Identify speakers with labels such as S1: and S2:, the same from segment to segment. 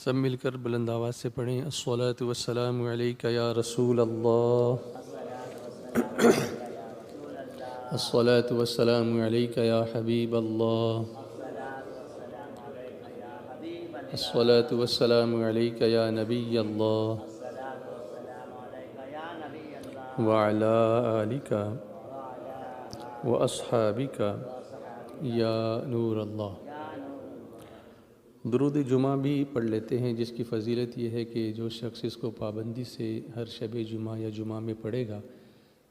S1: सब मिलकर बुलंद आवाज़ से पढ़ें अस्सलातु वस्सलामु अलैका या रसूल अल्लाह, अस्सलातु वस्सलामु अलैका या हबीब अल्लाह, अस्सलातु वस्सलामु अलैका या नबी अल्लाह व अला आलिका व अस्हाबिका या नूर अल्लाह। दुरूद जुमा भी पढ़ लेते हैं, जिसकी फ़जीलत यह है कि जो शख्स इसको पाबंदी से हर शब जुमा या जुमा में पढ़ेगा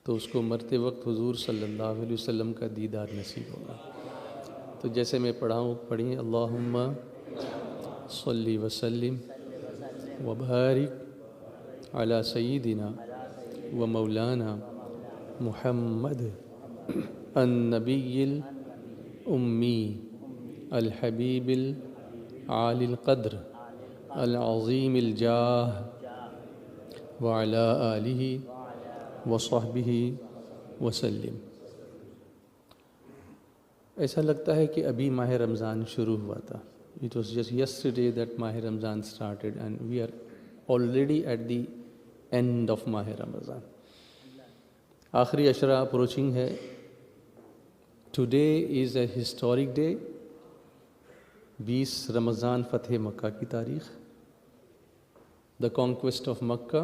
S1: तो उसको मरते वक्त हुजूर सल्लल्लाहु अलैहि वसल्लम का दीदार नसीब होगा। तो जैसे मैं पढ़ाऊँ पढ़िए अल्लाहुम्मा सल्ली वसल्लिम व बारिक अला सय्यिदिना व मौलाना मुहम्मद अन्नबिय्यिल उम्मी अल हबीबिल आलिल क़द्र अल अज़ीमिल जाह व अला आलिहि व सहबिहि वसल्लिम। ऐसा लगता है कि अभी माह रमज़ान शुरू हुआ था। It was just yesterday that माह Ramzan started and we are already at the end of माह रमज़ान। आखिरी अशरा अप्रोचिंग है। Today is a historic day। 20 Ramzan फ़तह मक्का की तारीख़, द कॉन्क्वेस्ट ऑफ मक्का।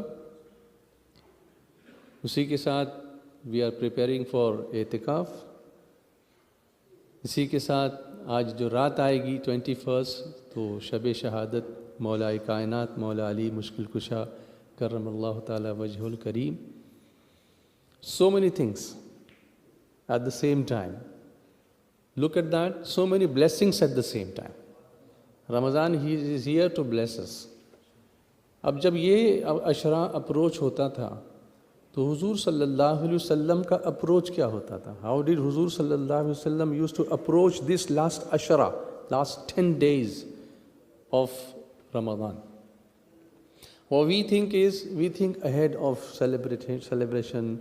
S1: उसी के साथ वी आर प्रिपेयरिंग फॉर एतिकाफ़। इसी के साथ आज जो रात आएगी 21 तो शब शहादत मौला कायनात मौला अली मुश्किल कुशा करमल्लाहु ताला वजहुल करीम। So many things at the same time. Look at that, so many blessings at the same time. Ramadan he is here to bless us. अब जब ये अशरा अप्रोच होता था तो हुजूर सल्लल्लाहु अलैहि वसल्लम का अप्रोच क्या होता था? हाउ डिड हुजूर सल्लल्लाहु अलैहि वसल्लम used to approach this last अशरा, last 10 days of Ramadan? What we think is, we think ahead of celebration,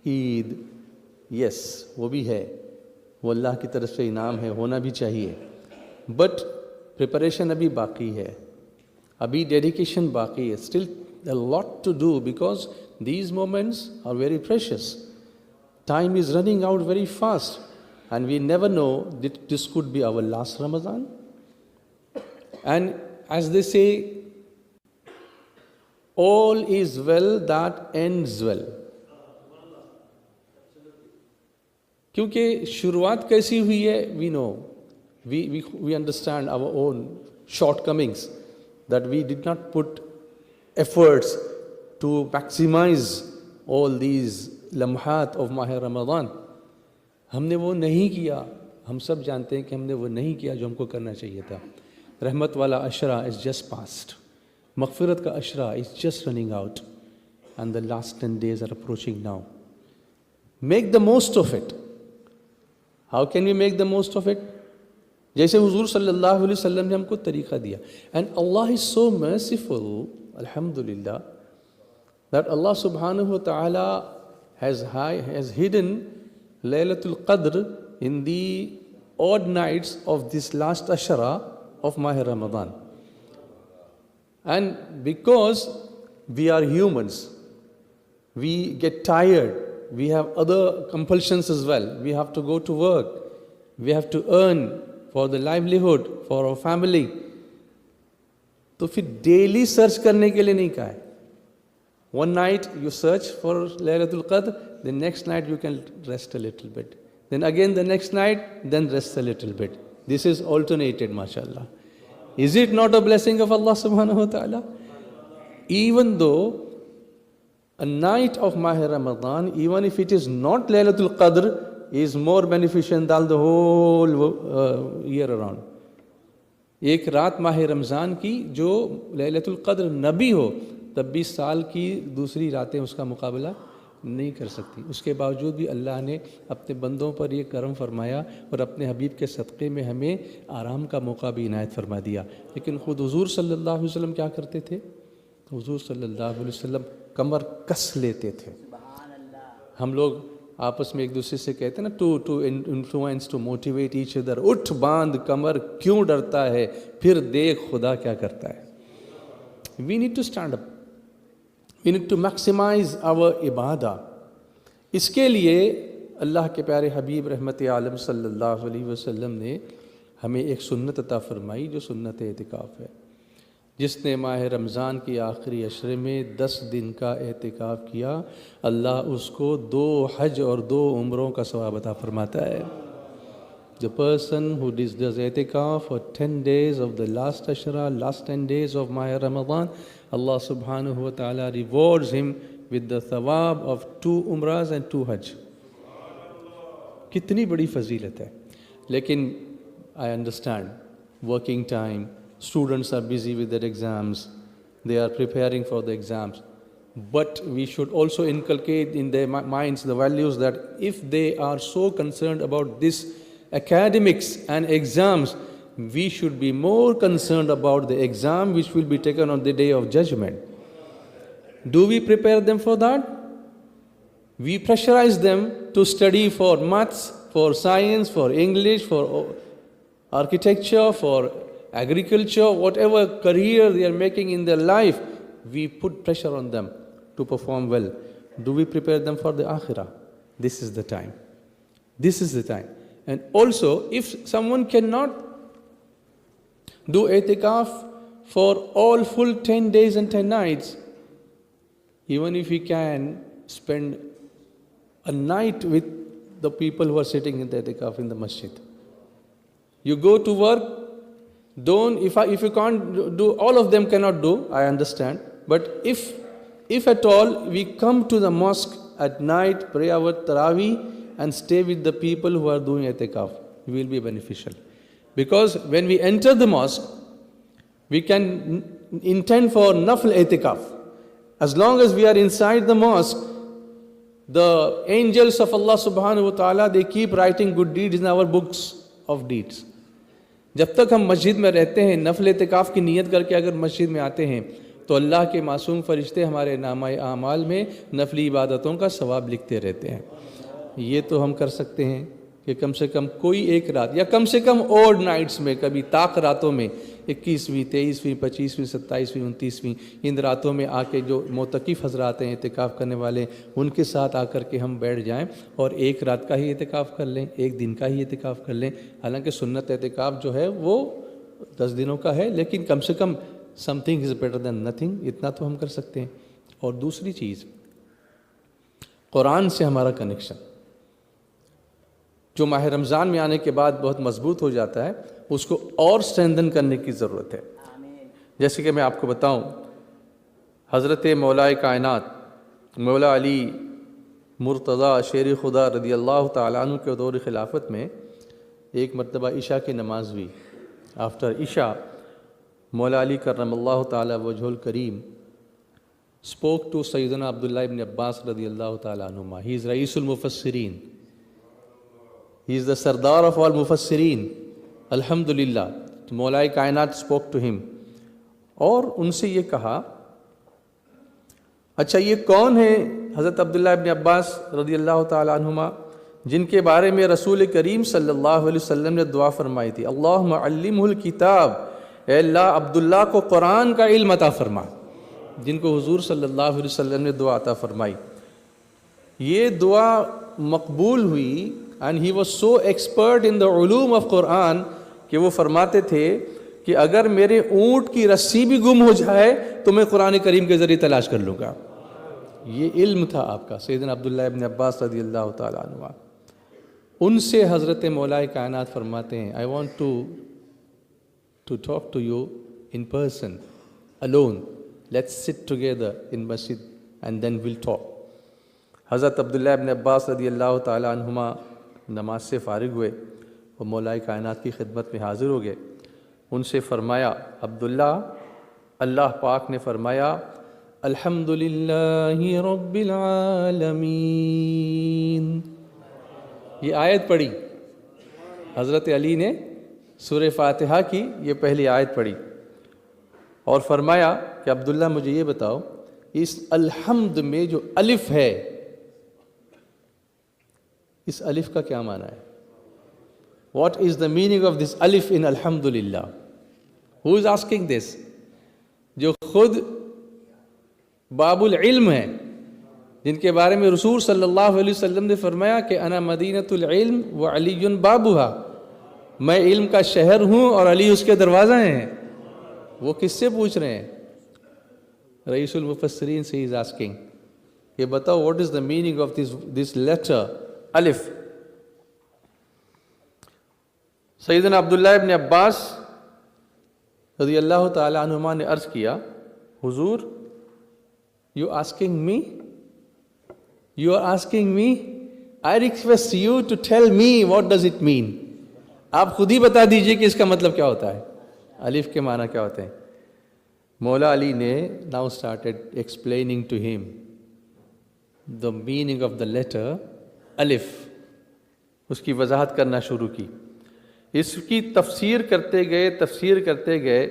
S1: Eid, yes वो भी है, वो अल्लाह की तरफ से इनाम है, होना भी चाहिए, बट प्रिपरेशन अभी बाकी है, अभी डेडिकेशन बाकी है, still a lot to do because these moments are very precious. Time is running out very fast and we never know that this could be our last Ramadan. And as they say, all is well that ends well. क्योंकि शुरुआत कैसी हुई है, we know, we understand our own shortcomings, that we did not put efforts to maximize all these लम्हात of माह रमज़ान। हमने वो नहीं किया, हम सब जानते हैं कि हमने वो नहीं किया जो हमको करना चाहिए था। रहमत वाला अशरा is just past, मग़फ़िरत का Ashara is just running out and the last 10 days are approaching now. Make the most of it. How can we make the most of it? जैसे हुजूर सल्लल्लाहु अलैहि वसल्लम ने हमको तरीक़ा दिया। And Allah is so merciful, alhamdulillah, that Allah subhanahu wa ta'ala has hidden Laylatul Qadr in the odd nights of this last ashara of Mahr Ramadan. And because we are humans, we get tired, we have other compulsions as well. We have to go to work, we have to earn for the livelihood, for our family. तो फिर daily search करने के लिए नहीं कहा है। One night you search for Laylatul Qadr, the next night you can rest a little bit. Then again the next night, then rest a little bit. This is alternated, mashallah. Is it not a blessing of Allah subhanahu wa ta'ala? Even though a night of Mahr Ramadan, even if it is not Laylatul Qadr, is more beneficial than the whole year around. एक रात माह रमज़ान की जो लैलतुल क़द्र न भी हो तब भी साल की दूसरी रातें उसका मुकाबला नहीं कर सकती। उसके बावजूद भी अल्लाह ने अपने बंदों पर ये करम फरमाया और अपने हबीब के सदक़े में हमें आराम का मौका भी इनायत फरमा दिया। लेकिन ख़ुद हुज़ूर सल्लल्लाहु अलैहि वसल्लम क्या करते थे? हुज़ूर सल्लल्लाहु अलैहि वसल्लम कमर कस लेते थे। हम लोग आपस में एक दूसरे से कहते हैं ना, to influence, to motivate each other, उठ बांध कमर क्यों डरता है, फिर देख खुदा क्या करता है। we need to stand up. We need to maximize our ibadah. इसके लिए अल्लाह के प्यारे हबीब रहमत आलम सल्लल्लाहु अलैहि वसल्लम ने हमें एक सुन्नत अता फरमाई जो सुन्नत एतिकाफ़ है। जिसने माह रमज़ान की आखिरी अशरे में 10 दिन का एतिकाफ़ किया, अल्लाह उसको 2 हज और 2 उम्रों का सवाब अता फरमाता है। The person who does etikaf for 10 days of the last ashra, last 10 days of Maha Ramadan, Allah subhanahu wa ta'ala rewards him with the thawab of 2 umras and 2 hajj. कितनी बड़ी फजीलत है। लेकिन I understand working time, students are busy with their exams, they are preparing for the exams. But we should also inculcate in their minds the values that if they are so concerned about this academics and exams, we should be more concerned about the exam which will be taken on the day of judgment. Do we prepare them for that? We pressurize them to study for maths, for science, for English, for architecture, for agriculture, whatever career they are making in their life, we put pressure on them to perform well. Do we prepare them for the akhirah? This is the time. This is the time. And also, if someone cannot do itikaf for all full 10 days and 10 nights, even if he can spend a night with the people who are sitting in the itikaf in the masjid. You go to work, if you can't do, all of them cannot do, I understand. But if at all we come to the mosque at night, pray our Taraweeh and stay with the people who are doing itikaf, it will be beneficial. Because when we enter the mosque, we can intend for nafl itikaf. As long as we are inside the mosque, the angels of Allah subhanahu wa ta'ala, they keep writing good deeds in our books of deeds. जब तक हम मस्जिद में रहते हैं, नफल इतिकाफ़ की नीयत करके अगर मस्जिद में आते हैं, तो अल्लाह के मासूम फरिश्ते हमारे नामा आमाल में नफली इबादतों का सवाब लिखते रहते हैं। ये तो हम कर सकते हैं कि कम से कम कोई एक रात या कम से कम ऑड नाइट्स में, कभी ताक रातों में 21वीं, 23वीं, 25वीं, 27वीं, 29वीं, इन रातों में आके जो मोतकिफ़ हज़रात हैं, इतिकाफ़ करने वाले, उनके साथ आकर के हम बैठ जाएं और एक रात का ही इतिकाफ़ कर लें, एक दिन का ही इतिकाफ़ कर लें। हालांकि सुन्नत इतिकाफ़ जो है वो 10 दिनों का है, लेकिन कम से कम something is better than nothing, इतना तो हम कर सकते हैं। और दूसरी चीज़, कुरान से हमारा कनेक्शन जो माह रमज़ान में आने के बाद बहुत मजबूत हो जाता है, उसको और स्ट्रेंथन करने की ज़रूरत है। जैसे कि मैं आपको बताऊं, हज़रत मौलाए कायनात मौला अली मुर्तज़ा शेर खुदा रदी अल्लाह तआला अन्हु के दौर खिलाफत में एक मरतबा इशा की नमाज हुई। आफ्टर इशा, मौला अली करमल्लाहु तआला वजहुल करीम spoke to Sayyidina Abdullah ibn Abbas radiyallahu ta'ala anhuma. He is Raisul Mufassirin. He is the Sardar of all Mufassirin. Alhamdulillah. तो मौलाए कायनात spoke to him. और उनसे ये कहा, अच्छा ये कौन है हज़रत अब्दुल्ला इब्न अब्बास रदियल्लाहु ताला अन्हुमा, जिनके बारे में रसूल करीम सल्लल्लाहु अलैहि वसल्लम ने दुआ फरमाई थी, अल्लाहुम्मा अल्लिमहुल किताब, ए अल्लाह अब्दुल्ला को कुरान का इल्म अता फरमा, जिनको हुजूर सल्लल्लाहु अलैहि वसल्लम ने दुआ अता फरमाई। ये दुआ मकबूल हुई and he was so expert in the Uloom of Quran कि वो फरमाते थे कि अगर मेरे ऊँट की रस्सी भी गुम हो जाए तो मैं कुरान करीम के ज़रिए तलाश कर लूँगा। ये इल्म था आपका सैयदना अब्दुल्ला इब्न अब्बास रज़ियल्लाहु ताला अन्हु। उनसे हज़रत मौलाए कायनात फरमाते हैं, I want to talk to you in person alone, let's sit together in मस्जिद एंड देन विल टॉक। हज़रत अब्दुल्ला इब्न अब्बास रज़ियल्लाहु ताला अन्हुमा नमाज से फ़ारिग हुए और मौलाए कायनात की खिदमत में हाज़िर हो गए। उनसे फ़रमाया, अब्दुल्ला, अल्लाह पाक ने फ़रमाया अल्हम्दुलिल्लाहि रब्बिल आलमीन। ये आयत पढ़ी, हज़रत अली ने सूरह फ़ातिहा की ये पहली आयत पढ़ी और फ़रमाया कि अब्दुल्ला मुझे ये बताओ, इस अल्हम्द में जो अलिफ़ है, इस अलिफ़ का क्या माना है? What is the meaning of this alif in Alhamdulillah? Who is asking this? जो खुद बाबुल इल्म है, जिनके बारे में रसूल सल्लल्लाहु अलैहि वसल्लम ने फरमाया कि अना मदीनतुल इल्म व अलीयुन बाबुहा, मैं इल्म का शहर हूँ और अली उसके दरवाज़ा हैं। वो किससे पूछ रहे हैं? रईसुल मुफस्सिरीन से इज आस्किंग, ये बताओ what is the meaning of this letter अलिफ। सैयदना अब्दुल्लाह इब्न अब्बास रज़ियल्लाहु ताला अन्हुमा ने अर्ज़ किया, हुजूर you asking me, you are asking me, I request you to tell me what does it mean. आप खुद ही बता दीजिए कि इसका मतलब क्या होता है, अलिफ के माना क्या होते हैं। मौला अली ने now started explaining to him the meaning of the letter अलिफ, उसकी वजाहत करना शुरू की। इसकी तफसीर करते गए,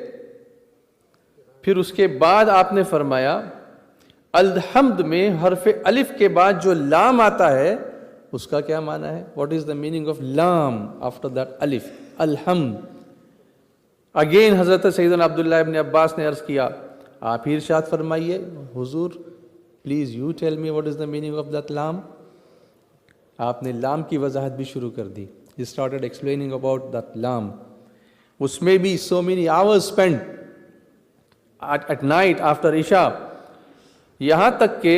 S1: फिर उसके बाद आपने फरमाया अल-हम्द में हर्फ अलिफ के बाद जो लाम आता है उसका क्या माना है, what is the meaning of लाम आफ्टर दैट अलिफ, अल-हम्द। अगेन हजरत सैयदना अब्दुल्लाह इब्न अब्बास ने अर्ज किया, आप ही इरशाद फरमाइए हुजूर, please you tell me what is the meaning of that लाम। आपने लाम की वजाहत भी शुरू कर दी। He started explaining about that lam. उसमें भी so many hours spent at night after Isha, यहाँ तक के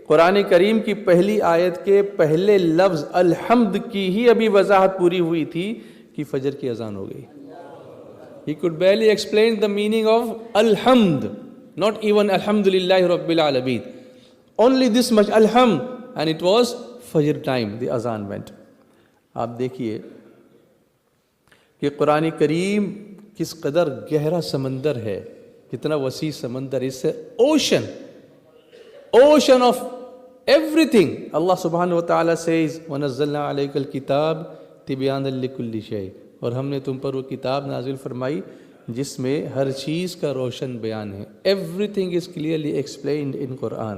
S1: कुरान करीम की पहली आयत के पहले लफ्ज़ अल-हम्द की ही अभी वजाहत पूरी हुई थी कि फजर की अजान हो गई। He could barely explain the meaning of al-hamd, not even alhamdulillahi rabbil alameen. Only this much al-hamd, and it was fajr time, the azan went. आप देखिए कि कुरान करीम किस कदर गहरा समंदर है, कितना वसी समंदर, इससे ओशन ऑफ एवरीथिंग। अल्लाह सुब्हानहु व तआला सेज वनज़्ज़लना अलैकल किताब तिबयानन लिकुल्लि शै, और हमने तुम पर वो किताब नाजिल फरमाई जिसमें हर चीज़ का रोशन बयान है। एवरीथिंग इज क्लियरली एक्सप्लेन्ड इन कुरान।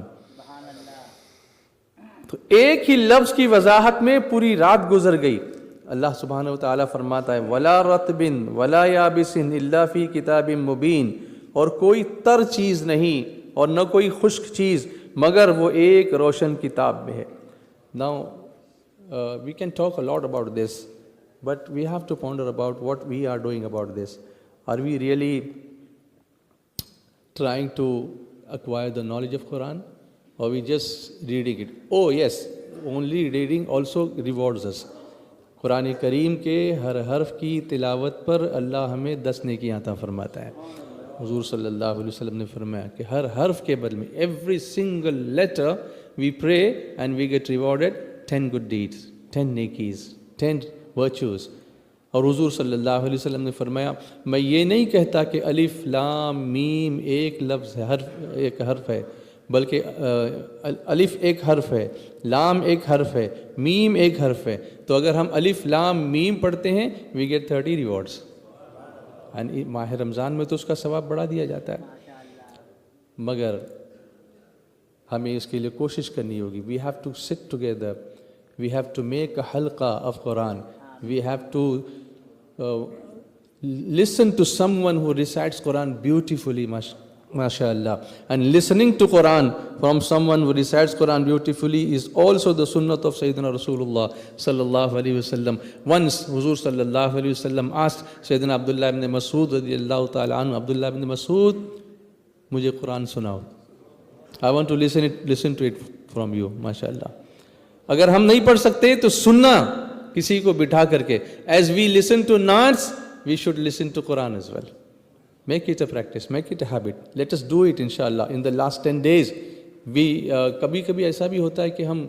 S1: तो एक ही लफ्ज़ की वजाहत में पूरी रात गुजर गई। अल्लाह सुब्हानहु व तआला फरमाता है वला रतबिन वला याबिसिन इल्ला फी किताबिम मुबीन, और कोई तर चीज़ नहीं और न कोई खुश्क चीज़ मगर वो एक रोशन किताब में है। Now we can talk a lot about this, but we have to ponder about what we are doing about this. Are we really trying to acquire the knowledge of Quran, or we just reading it? Oh yes, only reading also rewards us. Quran करीम के हर हर्फ की तिलावत पर अल्लाह हमें 10 नेकी अता फरमाता है। हुजूर सल्लल्लाहु अलैहि वसल्लम ने फरमाया कि हर हर्फ के बदले में, every single letter we pray and we get rewarded 10 good deeds, 10 नेकीज, 10 virtues। और हुजूर सल्लल्लाहु अलैहि वसल्लम ने फरमाया मैं ये नहीं कहता कि अलिफ लाम मीम एक लफ्ज़ है, एक हर्फ है, बल्कि अलिफ एक हर्फ है, लाम एक हर्फ है, मीम एक हर्फ है। तो अगर हम अलिफ लाम मीम पढ़ते हैं वी गेट 30 रिवॉर्ड्स, एंड माह रमज़ान में तो उसका सवाब बढ़ा दिया जाता है। मगर हमें इसके लिए कोशिश करनी होगी। We have to sit together, we have to make a हल्का of Quran, we have to listen to someone who recites Quran beautifully, mashallah. And listening to Quran from someone who recites Quran beautifully is also the sunnah of Sayyidina Rasulullah sallallahu alaihi wasallam. Once Huzur sallallahu alaihi wasallam asked Sayyidina Abdullah ibn Mas'ud radiyallahu ta'ala anhu, Abdullah ibn Mas'ud, मुझे कुरान सुनाओ, I want to listen to it from you, mashallah. अगर हम नहीं पढ़ सकते तो सुनना किसी को बिठा करके, as we listen to Nas, we should listen to Quran as well. Make it a practice, make it a habit. Let us do it inshallah. In the last 10 days, we कभी कभी ऐसा भी होता है कि हम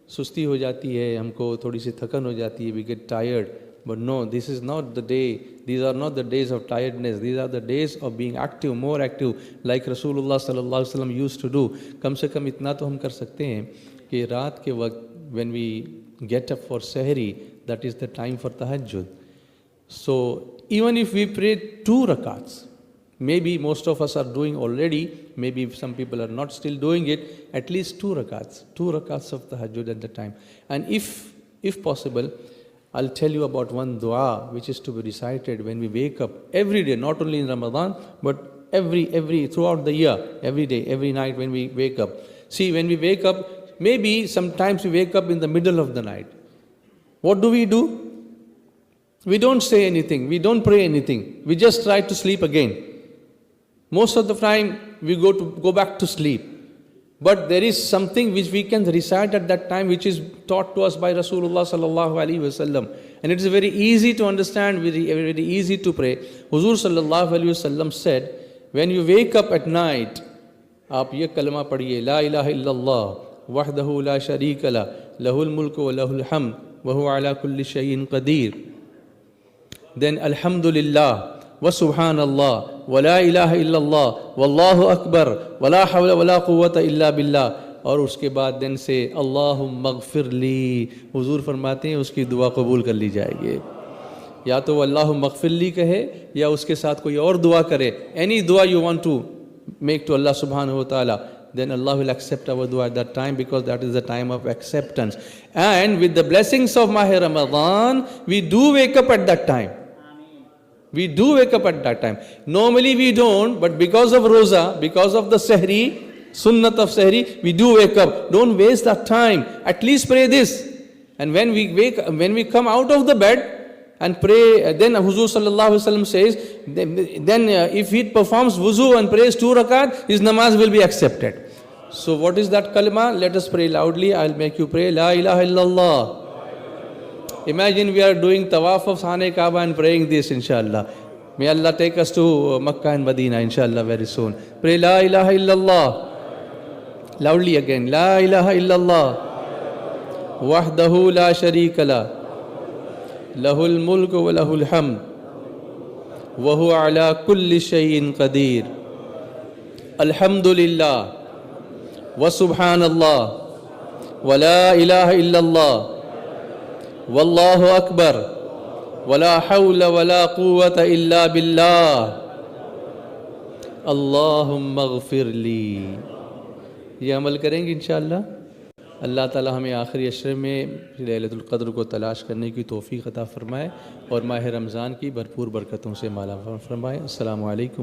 S1: सुस्ती हो जाती है, हमको थोड़ी सी थकन हो जाती है, we get tired. But no, this is not the day. These are not the days of tiredness. These are the days of being active, more active, like Rasulullah sallallahu alaihi wasallam used to do. कम से कम इतना तो हम कर सकते हैं कि रात के वक्त when we get up for sahri, that is the time for tahajjud. So even if we pray 2 rakats, maybe most of us are doing already, maybe some people are not still doing it, at least 2 rakats of tahajjud at the time. And if possible, I'll tell you about one dua which is to be recited when we wake up every day, not only in Ramadan, but every throughout the year, every day, every night when we wake up. See, when we wake up, maybe sometimes we wake up in the middle of the night. What do? We don't say anything, we don't pray anything, we just try to sleep again. Most of the time we go back to sleep. But there is something which we can recite at that time, which is taught to us by Rasulullah sallallahu alaihi wasallam, and it is very easy to understand, very easy to pray. Huzur sallallahu alaihi wasallam said, when you wake up at night, आप ये कलमा पढ़िए, ला इलाहा इल्लल्लाह वहदहु ला शरीक ला लहुल मुल्कु व लहुल हम्द व हुवा अला कुल्लि शैइन क़दीर. Then alhamdulillah wa subhanallah wa la ilaha illallah wallahu akbar wa la hawla wa la quwwata illa billah. और उसके बाद दिन से अल्लाहुम्मा ग़फ़िरली, हुज़ूर फरमाते हैं उसकी दुआ कबूल कर ली जाएगी. या तो वो अल्लाहुम्मा ग़फ़िरली कहे या उसके साथ कोई और दुआ करे. एनी दुआ you want to make to Allah subhanahu wa ta'ala, then Allah will accept our dua at that time, because that is the time of acceptance. And with the blessings of Mahe Ramadan, we do wake up at that time. We do wake up at that time. Normally we don't, but because of Roza, because of the Sehri, Sunnat of Sehri, we do wake up. Don't waste that time. At least pray this. And when we come out of the bed and pray, then Huzur sallallahu alaihi wasallam says, then if he performs wuzu and prays 2 rakat, his namaz will be accepted. So what is that kalma? Let us pray loudly. I'll make you pray. La ilaha illallah. Imagine we are doing tawaf of Sahne Kaaba and praying this, inshallah. May Allah take us to Makkah and Medina, inshallah, very soon. Pray La ilaha illallah. Loudly again. La ilaha illallah. Wahdahu la sharika la. Lahul mulku wa lahul hamd. Wa huwa ala kulli shay'in qadir. Alhamdulillah. Wa subhanallah. Wa la ilaha illallah. Wallahu akbar. Wa la hawla wa la quwwata illa billah. Allahumma ghafirli. ये अमल करेंगे इंशाअल्लाह. अल्लाह ताला हमें आखिरी अशरे में लैलतुल क़द्र को तलाश करने की तौफ़ीक़ अता फ़रमाए और माह रमज़ान की भरपूर बरकतों से माला फरमाए. अस्सलामु अलैकुम.